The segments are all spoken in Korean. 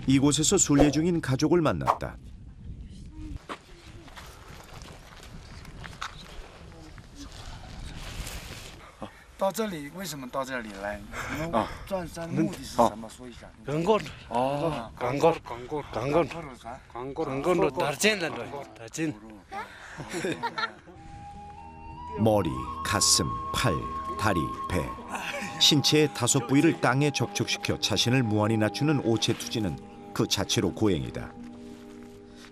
이곳에서 순례 중인 가족을 만났다. 到这里为什么到这里来？你们转山目的是什么？说一下。 강건. 강건로 다르진란도 다르진. 머리, 가슴, 팔, 다리, 배. 신체의 5부위를 땅에 접촉시켜 자신을 무한히 낮추는 오체투지는 그 자체로 고행이다.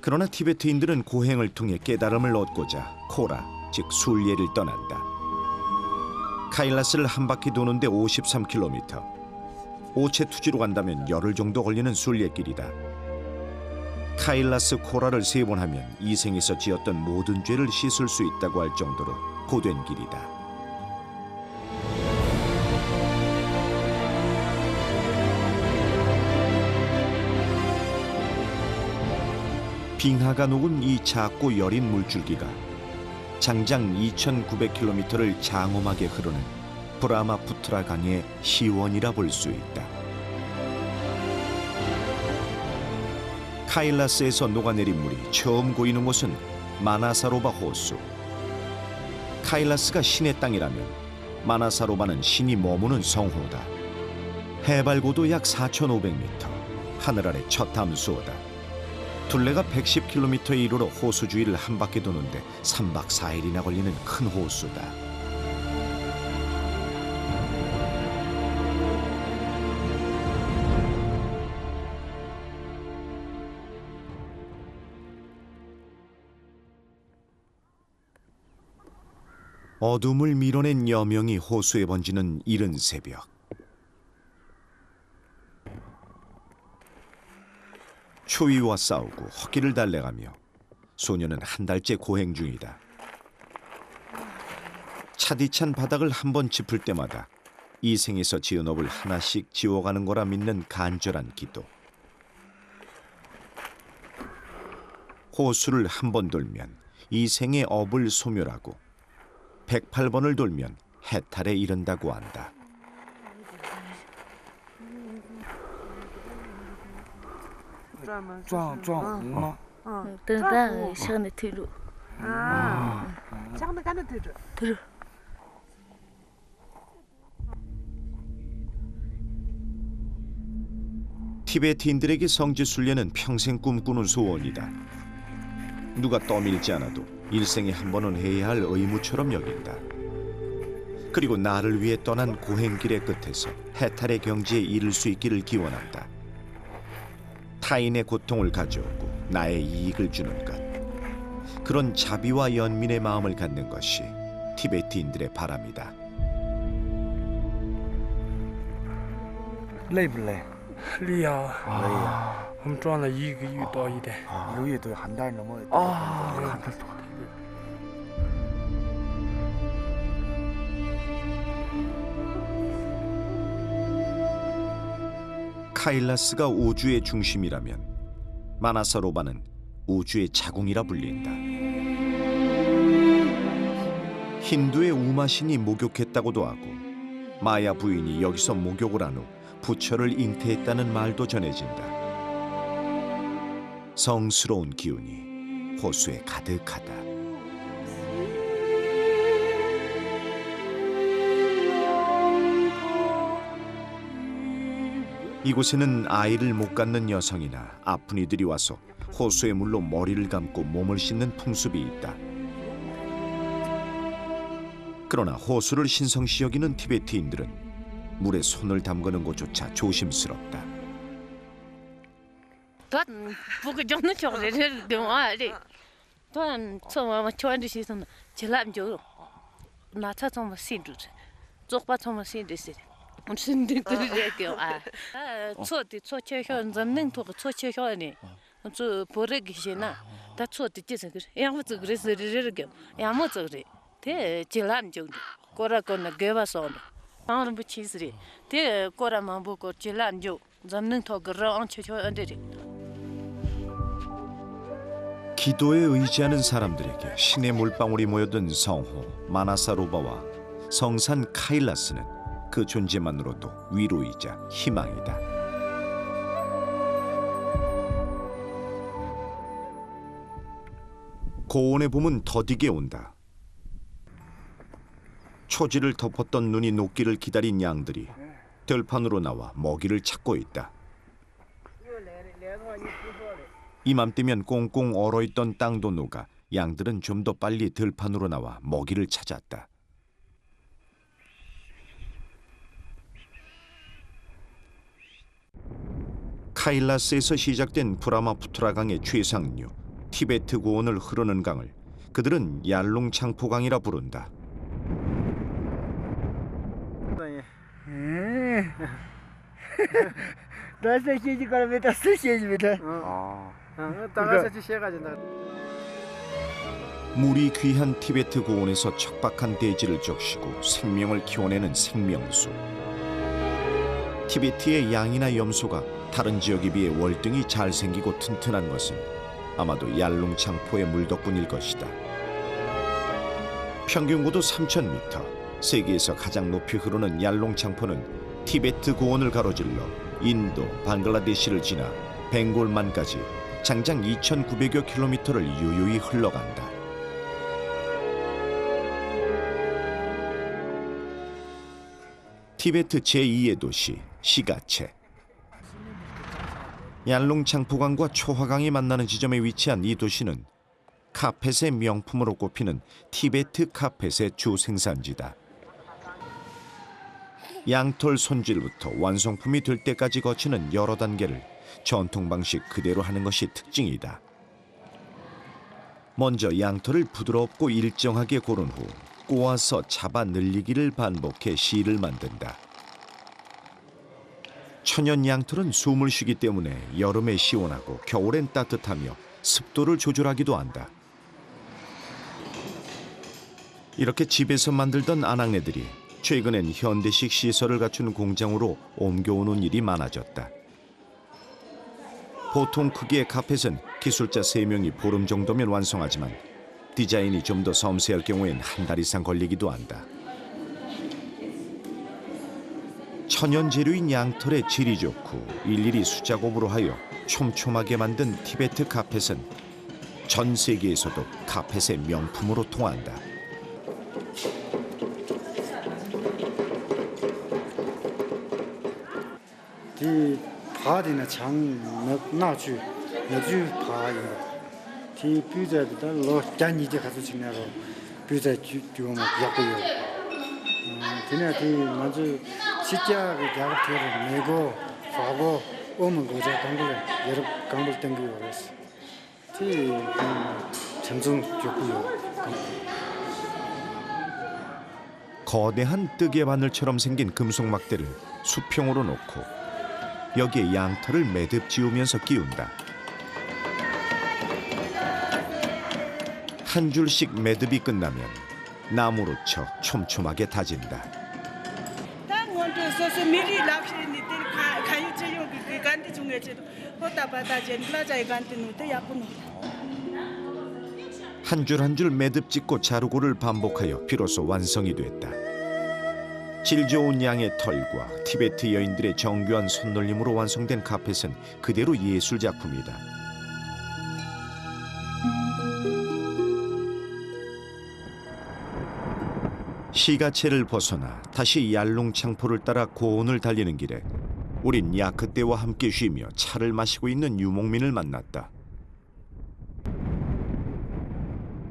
그러나 티베트인들은 고행을 통해 깨달음을 얻고자 코라, 즉 순례를 떠난다. 카일라스를 한 바퀴 도는데 53km. 오체투지로 간다면 열흘 정도 걸리는 순례길이다. 카일라스 코라를 3번 하면 이 생에서 지었던 모든 죄를 씻을 수 있다고 할 정도로 고된 길이다. 빙하가 녹은 이 작고 여린 물줄기가 장장 2,900km를 장엄하게 흐르는 브라마푸트라 강의 시원이라 볼 수 있다. 카일라스에서 녹아내린 물이 처음 고이는 곳은 마나사로바 호수. 카일라스가 신의 땅이라면 마나사로바는 신이 머무는 성호다. 해발고도 약 4,500m, 하늘 아래 첫 함수호다. 둘레가 110km에 이르러 호수 주위를 한 바퀴 도는데 3박 4일이나 걸리는 큰 호수다. 어둠을 밀어낸 여명이 호수에 번지는 이른 새벽. 추위와 싸우고 허기를 달래가며 소녀는 한 달째 고행 중이다. 차디찬 바닥을 한 번 짚을 때마다 이 생에서 지은 업을 하나씩 지워가는 거라 믿는 간절한 기도. 호수를 한 번 돌면 이 생의 업을 소멸하고 108번을 돌면 해탈에 이른다고 한다. 티베트인들에게 성지순례는 평생 꿈꾸는 소원이다. 누가 떠밀지 않아도 일생에 한 번은 해야 할 의무처럼 여긴다. 그리고 나를 위해 떠난 고행길의 끝에서 해탈의 경지에 이를 수 있기를 기원한다. 타인의 고통을 가져오고 나의 이익을 주는 것. 그런 자비와 연민의 마음을 갖는 것이 티베트인들의 바람이다. 累不累？累呀，累呀，我们转了1个月多一点。一个月都한 달 넘어. 한 달多。 카일라스가 우주의 중심이라면 마나사로바는 우주의 자궁이라 불린다. 힌두의 우마신이 목욕했다고도 하고 마야 부인이 여기서 목욕을 한 후 부처를 잉태했다는 말도 전해진다. 성스러운 기운이 호수에 가득하다. 이곳에는 아이를 못 갖는 여성이나 아픈 이들이 와서 호수의 물로 머리를 감고 몸을 씻는 풍습이 있다. 그러나 호수를 신성시 여기는 티베트인들은 물에 손을 담그는 것조차 조심스럽다. 기도에 의지하는 사람들에게 신의 물방울이 모여든 성호 마나사로바와 성산 카일라스는 그 존재만으로도 위로이자 희망이다. 고온의 봄은 더디게 온다. 초지를 덮었던 눈이 녹기를 기다린 양들이 들판으로 나와 먹이를 찾고 있다. 이맘때면 꽁꽁 얼어있던 땅도 녹아 양들은 좀 더 빨리 들판으로 나와 먹이를 찾았다. 카일라스에서 시작된 브라마푸트라 강의 최상류 티베트 고원을 흐르는 강을 그들은 얄룽창포강이라 부른다. 물이 귀한 티베트 고원에서 척박한 대지를 적시고 생명을 키워내는 생명수. 티베트의 양이나 염소가 다른 지역에 비해 월등히 잘생기고 튼튼한 것은 아마도 얄룽창포의 물 덕분일 것이다. 평균 고도 3,000m, 세계에서 가장 높이 흐르는 얄룽창포는 티베트 고원을 가로질러 인도, 방글라데시를 지나 벵골만까지 장장 2,900여 킬로미터를 유유히 흘러간다. 티베트 제2의 도시 시가체. 얄룽창포강과 초화강이 만나는 지점에 위치한 이 도시는 카펫의 명품으로 꼽히는 티베트 카펫의 주 생산지다. 양털 손질부터 완성품이 될 때까지 거치는 여러 단계를 전통 방식 그대로 하는 것이 특징이다. 먼저 양털을 부드럽고 일정하게 고른 후 꼬아서 잡아 늘리기를 반복해 실을 만든다. 천연 양털은 숨을 쉬기 때문에 여름에 시원하고 겨울엔 따뜻하며 습도를 조절하기도 한다. 이렇게 집에서 만들던 아낙네들이 최근엔 현대식 시설을 갖춘 공장으로 옮겨오는 일이 많아졌다. 보통 크기의 카펫은 기술자 3명이 보름 정도면 완성하지만 디자인이 좀 더 섬세할 경우엔 한 달 이상 걸리기도 한다. 천연 재료인 양털의 질이 좋고 일일이 수작업으로 하여 촘촘하게 만든 티베트 카펫은 전 세계에서도 카펫의 명품으로 통한다. 이 파디나 장 나주 여주 파이 티 뷰자다 로 잔이제 가서 지나고 뷰자 주고 약고요. 그냥 먼저 진짜 그 작업들을 내고 하고 오면 고자 강불 여러 강불 땡기고 그랬어. 티 점점 좋고요. 거대한 뜨개 바늘처럼 생긴 금속 막대를 수평으로 놓고 여기에 양털을 매듭 지우면서 끼운다. 한 줄씩 매듭이 끝나면 나무로 쳐 촘촘하게 다진다. 한 줄 한 줄 매듭 짓고 자르고를 반복하여 비로소 완성이 됐다. 질 좋은 양의 털과 티베트 여인들의 정교한 손놀림으로 완성된 카펫은 그대로 예술 작품이다. 시가체를 벗어나 다시 얄룽창포를 따라 고원을 달리는 길에 우린 야크떼와 함께 쉬며 차를 마시고 있는 유목민을 만났다.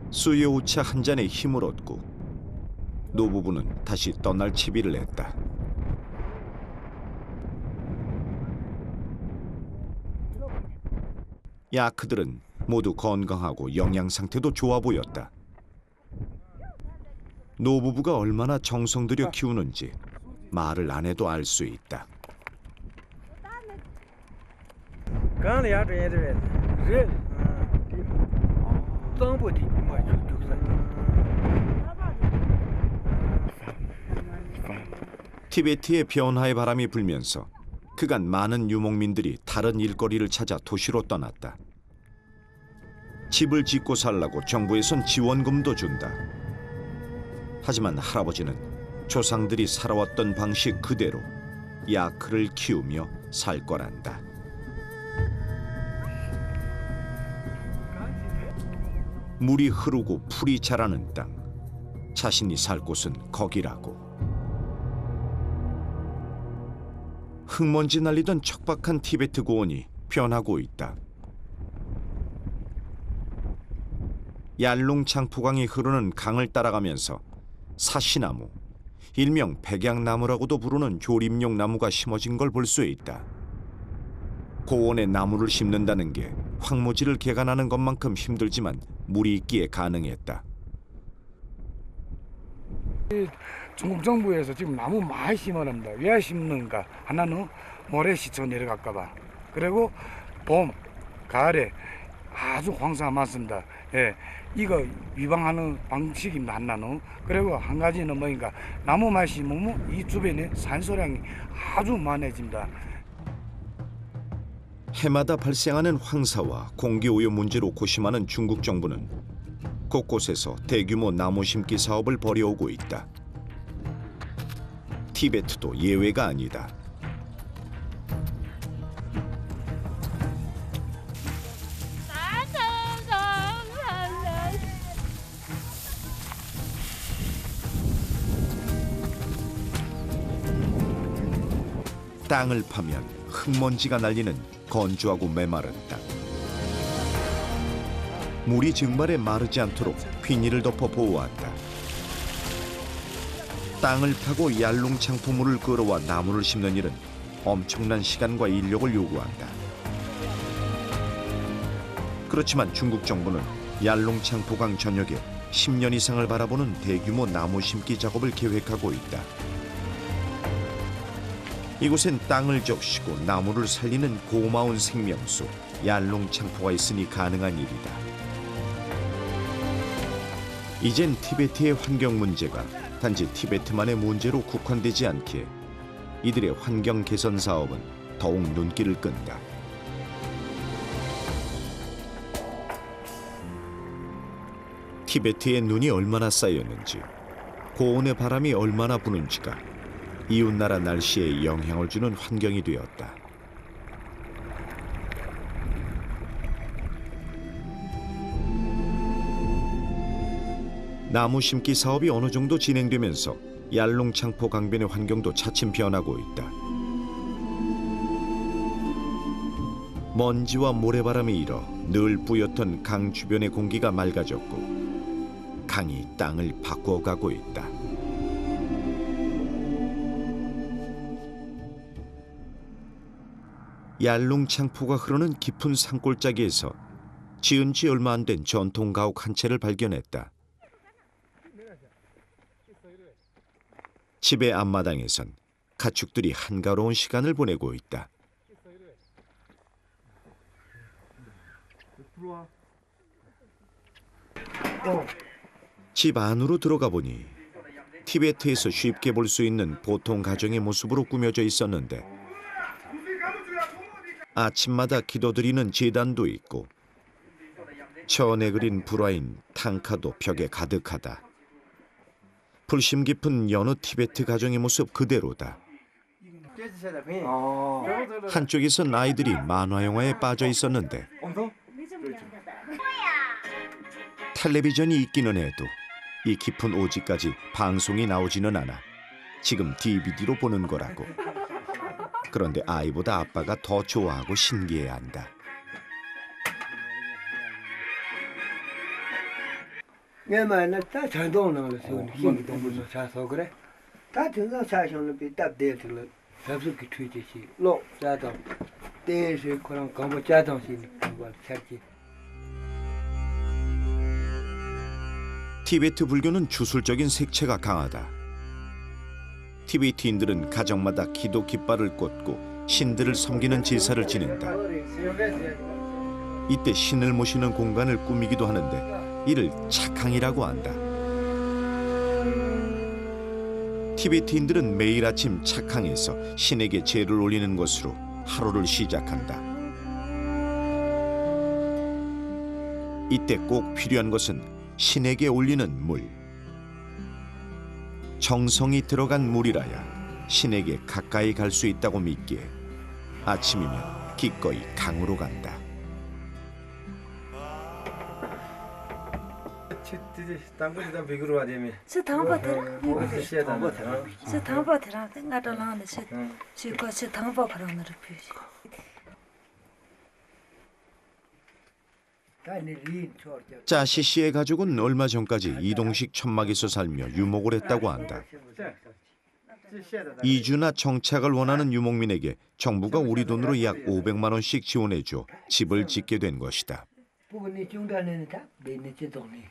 수요우차 한 잔에 힘을 얻고 노부부는 다시 떠날 채비를 했다. 야크들은 모두 건강하고 영양 상태도 좋아 보였다. 노부부가 얼마나 정성 들여 키우는지 말을 안 해도 알 수 있다. 티베트의 변화의 바람이 불면서 그간 많은 유목민들이 다른 일거리를 찾아 도시로 떠났다. 집을 짓고 살라고 정부에선 지원금도 준다. 하지만 할아버지는 조상들이 살아왔던 방식 그대로 야크를 키우며 살 거란다. 물이 흐르고 풀이 자라는 땅. 자신이 살 곳은 거기라고. 흙먼지 날리던 척박한 티베트 고원이 변하고 있다. 얄룽창포강이 흐르는 강을 따라가면서 사시나무, 일명 백양나무라고도 부르는 조림용 나무가 심어진 걸 볼 수 있다. 고원에 나무를 심는다는 게 황무지를 개간하는 것만큼 힘들지만 물이 있기에 가능했다. 중국 정부에서 지금 나무 많이 심어랍니다. 왜 심는가? 하나는 모래 시쳐 내려갈까 봐. 그리고 봄, 가을에 아주 황사가 많습니다. 예, 이거 위방하는 방식입니다. 하나는. 그리고 한 가지는 뭐인가? 나무 많이 심으면 이 주변에 산소량이 아주 많아집니다. 해마다 발생하는 황사와 공기오염 문제로 고심하는 중국 정부는 곳곳에서 대규모 나무 심기 사업을 벌여오고 있다. 티베트도 예외가 아니다. 땅을 파면 흙먼지가 날리는 건조하고 메마른 땅. 물이 증발해 마르지 않도록 비닐을 덮어 보호한다. 땅을 파고 얄룽창포물을 끌어와 나무를 심는 일은 엄청난 시간과 인력을 요구한다. 그렇지만 중국 정부는 얄룽창포강 전역에 10년 이상을 바라보는 대규모 나무 심기 작업을 계획하고 있다. 이곳엔 땅을 적시고 나무를 살리는 고마운 생명수 얄룽창포가 있으니 가능한 일이다. 이젠 티베트의 환경 문제가 단지 티베트만의 문제로 국한되지 않기에 이들의 환경 개선 사업은 더욱 눈길을 끈다. 티베트의 눈이 얼마나 쌓였는지, 고온의 바람이 얼마나 부는지가 이웃나라 날씨에 영향을 주는 환경이 되었다. 나무 심기 사업이 어느 정도 진행되면서 얄룽창포 강변의 환경도 차츰 변하고 있다. 먼지와 모래바람이 일어 늘 뿌옇던 강 주변의 공기가 맑아졌고 강이 땅을 바꿔가고 있다. 얄룽창포가 흐르는 깊은 산골짜기에서 지은 지 얼마 안 된 전통 가옥 한 채를 발견했다. 집의 앞마당에선 가축들이 한가로운 시간을 보내고 있다. 집 안으로 들어가 보니 티베트에서 쉽게 볼 수 있는 보통 가정의 모습으로 꾸며져 있었는데 아침마다 기도드리는 제단도 있고 천에 그린 불화인 탕카도 벽에 가득하다. 불심 깊은 여느 티베트 가정의 모습 그대로다. 한쪽에선 아이들이 만화 영화에 빠져 있었는데 텔레비전이 있기는 해도 이 깊은 오지까지 방송이 나오지는 않아 지금 DVD로 보는 거라고. 그런데 아이보다 아빠가 더 좋아하고 신기해한다. 내 말은 다 전동으로 힘이 너무 차서 그래. 다 전동 차셔는 비답 대들. 잡수기 tweet이 로 자동. 대시 그런 거 자동시 뭐 찾기. 티베트 불교는 주술적인 색채가 강하다. 티베트인들은 가정마다 기도 깃발을 꽂고 신들을 섬기는 제사를 지낸다. 이때 신을 모시는 공간을 꾸미기도 하는데 이를 착항이라고 한다. 티베트인들은 매일 아침 착항에서 신에게 제를 올리는 것으로 하루를 시작한다. 이때 꼭 필요한 것은 신에게 올리는 물. 정성이 들어간 물이라야 신에게 가까이 갈 수 있다고 믿기에 아침이면 기꺼이 강으로 간다. 치티지 땅굴이다 비그로 와대미. 是糖包的， 시에 담아 다. 是糖包的，俺这浪的是个是糖包可能的不行。 다니 린 초르자. 짜시 씨의 가족은 얼마 전까지 이동식 천막에서 살며 유목을 했다고 한다. 이주나 정착을 원하는 유목민에게 정부가 우리 돈으로 약 500만 원씩 지원해줘 집을 짓게 된 것이다. 부분이 중단에는 다 매니지 돈이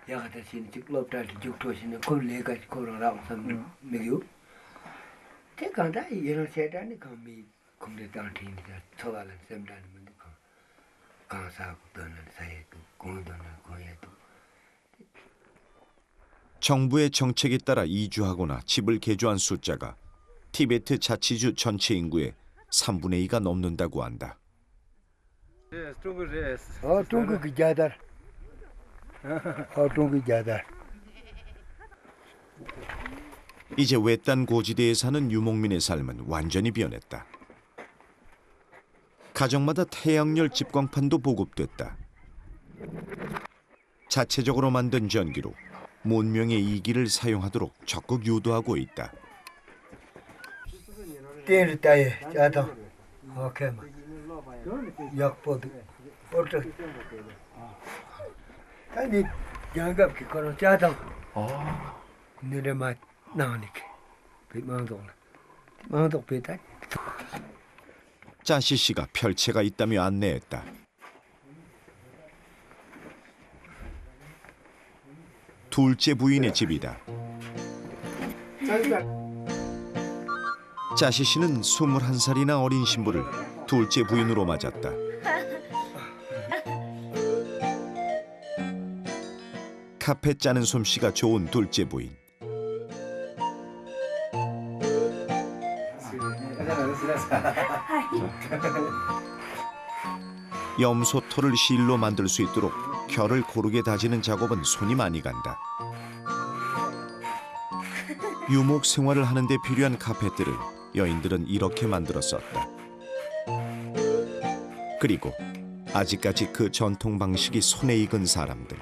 야가다신 직럽달 죽토시는 콜레가 코로나랑 삼 매유. 대강다 이런 세단이 감이 공대당 팀이다. 처발은 셈다는 문제 강사하고 떠는 사이에도 공도는 거에도 정부의 정책에 따라 이주하거나 집을 개조한 숫자가 티베트 자치주 전체 인구의 3분의 2가 넘는다고 한다. 중국 की ज्यादा 중국 ज्यादा 이제 외딴 고지대에 사는 유목민의 삶은 완전히 변했다. 가정마다 태양열 집광판도 보급됐다. 자체적으로 만든 전기로 문명의 이기를 사용하도록 적극 유도하고 있다. तेल ताये जाता ओके मा 약보도 어떻게 아니 양갑 기거는 자다 내려마 나니까 비망도 비다 짜시 씨가 별채가 있다며 안내했다. 둘째 부인의 집이다. 짜시 씨는 21살이나 어린 신부를 둘째 부인으로 맞았다. 카페 짜는 솜씨가 좋은 둘째 부인. 염소털을 실로 만들 수 있도록 결을 고르게 다지는 작업은 손이 많이 간다. 유목 생활을 하는 데 필요한 카펫들을 여인들은 이렇게 만들었었다. 그리고 아직까지 그 전통 방식이 손에 익은 사람들.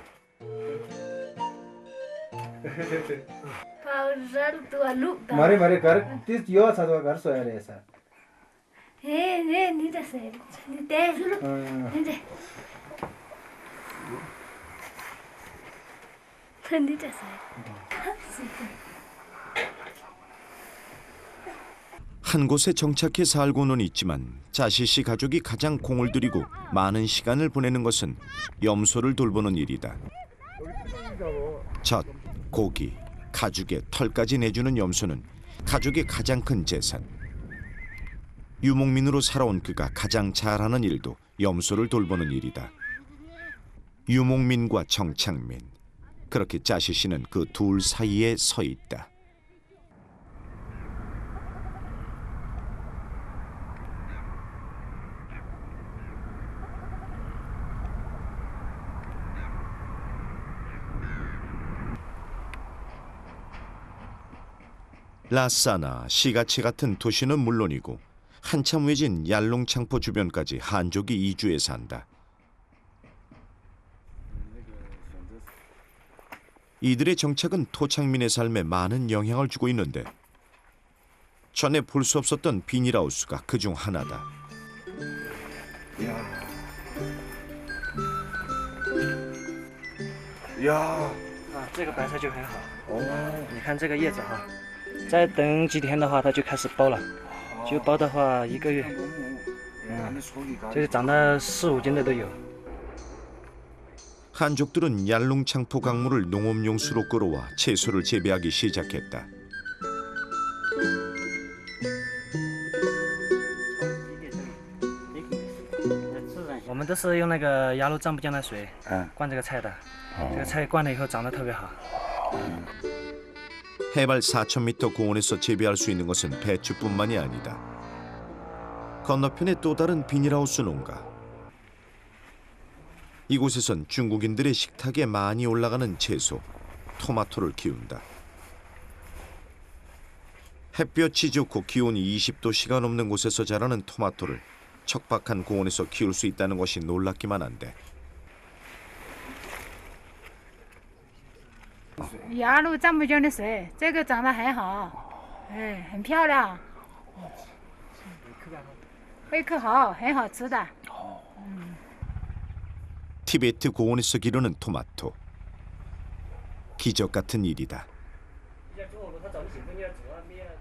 मारे मारे घर तीस यो साधवा घर सोया रे ऐसा你这谁？你带住了，你这，你这谁？ 한 곳에 정착해 살고는 있지만 짜시 씨 가족이 가장 공을 들이고 많은 시간을 보내는 것은 염소를 돌보는 일이다. 젖, 고기, 가죽에 털까지 내주는 염소는 가족의 가장 큰 재산. 유목민으로 살아온 그가 가장 잘하는 일도 염소를 돌보는 일이다. 유목민과 정착민. 그렇게 짜시 씨는 그 둘 사이에 서 있다. 라사나, 시가치 같은 도시는 물론이고 한참 외진 얄롱창포 주변까지 한족이 이주해 산다. 이들의 정착은 토착민의 삶에 많은 영향을 주고 있는데 전에 볼 수 없었던 비닐하우스가 그중 하나다. 这个白菜就很好。你看这个叶子哈，再等几天的话，它就开始包了。就包的话，1个月，就是长到4、5斤的都有。 한족들은 얄롱창포 강물을 농업용수로 끌어와 채소를 재배하기 시작했다.我们都是用那个鸭绿藏布江的水灌这个菜的，这个菜灌了以后长得特别好。 해발 4,000m 고원에서 재배할 수 있는 것은 배추뿐만이 아니다. 건너편에 또 다른 비닐하우스 농가. 이곳에선 중국인들의 식탁에 많이 올라가는 채소, 토마토를 키운다. 햇볕이 좋고 기온이 20도씨가 넘는 곳에서 자라는 토마토를 척박한 고원에서 키울 수 있다는 것이 놀랍기만 한데 雅鲁长不卷的水，这个长得很好，哎，很漂亮，胃口好，很好吃的。 티베트 고원에서 기르는 토마토. 기적 같은 일이다. 人家中午他找你写作业，主要灭了。